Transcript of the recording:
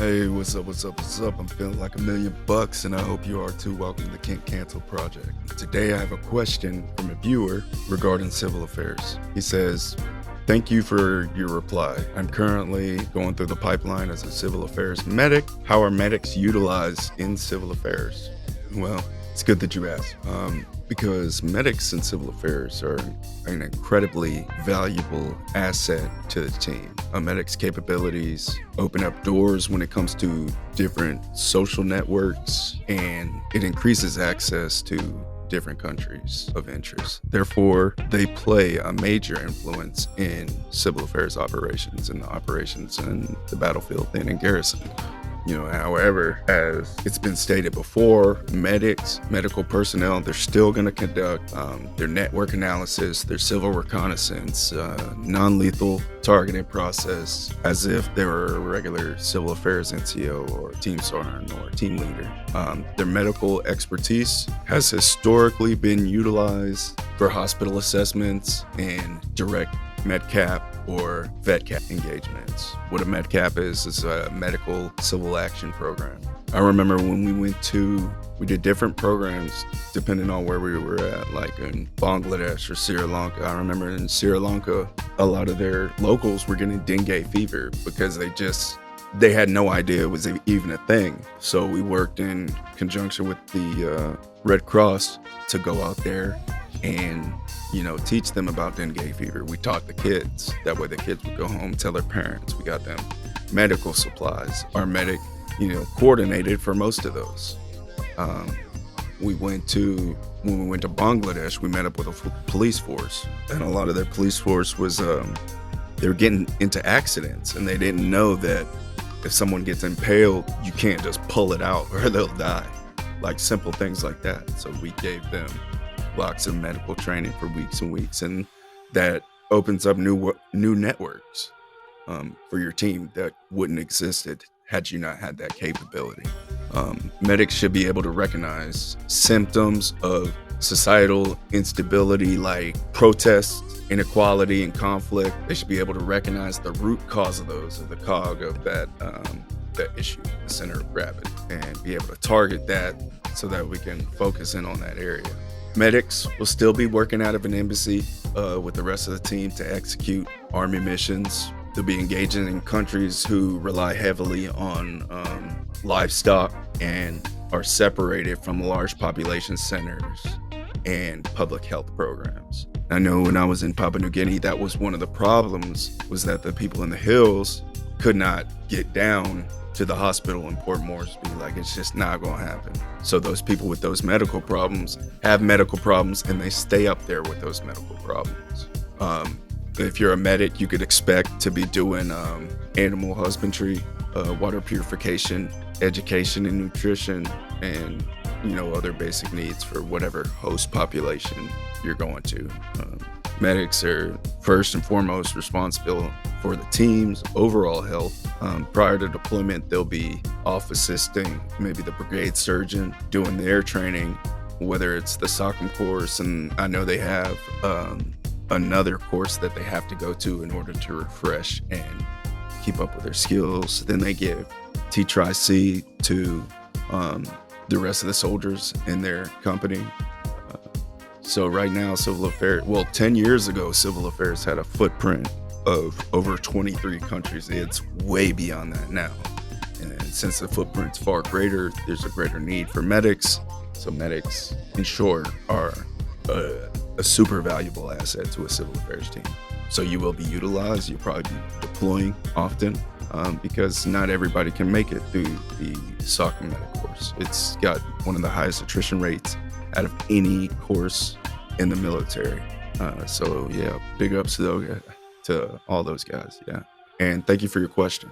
Hey, what's up, what's up, what's up? I'm feeling like $1,000,000 and I hope you are too. Welcome to the Can't Cancel Project. Today I have a question from a viewer regarding civil affairs. He says, thank you for your reply. I'm currently going through the pipeline as a civil affairs medic. How are medics utilized in civil affairs? Well, it's good that you asked, because medics in civil affairs are an incredibly valuable asset to the team. A medic's capabilities open up doors when it comes to different social networks, and it increases access to different countries of interest. Therefore, they play a major influence in civil affairs operations and the operations in the battlefield and in garrison. However, as it's been stated before, medics, medical personnel, they're still going to conduct their network analysis, their civil reconnaissance, non-lethal targeting process as if they were a regular civil affairs NCO or team sergeant or team leader. Their medical expertise has historically been utilized for hospital assessments and direct MEDCAP or VETCAP engagements. What a MEDCAP is a medical civil action program. I remember when we did different programs depending on where we were at, like in Bangladesh or Sri Lanka. I remember in Sri Lanka, a lot of their locals were getting dengue fever because they had no idea it was even a thing. So we worked in conjunction with the Red Cross to go out there and teach them about dengue fever. We taught the kids. That way the kids would go home, tell their parents. We got them medical supplies. Our medic, coordinated for most of those. When we went to Bangladesh, we met up with a police force, and a lot of their police force was they were getting into accidents, and they didn't know that if someone gets impaled, you can't just pull it out or they'll die. Like simple things like that. So we gave them lots of medical training for weeks and weeks, and that opens up new networks for your team that wouldn't existed had you not had that capability. Medics should be able to recognize symptoms of societal instability like protests, inequality, and conflict. They should be able to recognize the root cause of those, or the cog of that issue, the center of gravity, and be able to target that so that we can focus in on that area. Medics will still be working out of an embassy with the rest of the team to execute Army missions. They'll be engaging in countries who rely heavily on livestock and are separated from large population centers and public health programs. I know when I was in Papua New Guinea, that was one of the problems, was that the people in the hills could not get down to the hospital in Port Moresby. Like, it's just not going to happen. So those people with those medical problems have medical problems, and they stay up there with those medical problems. If you're a medic, you could expect to be doing animal husbandry, water purification, education and nutrition, and other basic needs for whatever host population you're going to. Medics are first and foremost responsible for the team's overall health. Prior to deployment, they'll be off assisting maybe the brigade surgeon doing their training, whether it's the SOCM course, and I know they have another course that they have to go to in order to refresh and keep up with their skills. Then they give T-Tri-C to the rest of the soldiers in their company. So right now, civil affairs, 10 years ago, civil affairs had a footprint of over 23 countries. It's way beyond that now. And since the footprint's far greater, there's a greater need for medics. So medics, in short, are a super valuable asset to a civil affairs team. So you will be utilized. You'll probably be deploying often because not everybody can make it through the SOCM medic course. It's got one of the highest attrition rates out of any course in the military. So yeah, big ups to all those guys. Yeah. And thank you for your question.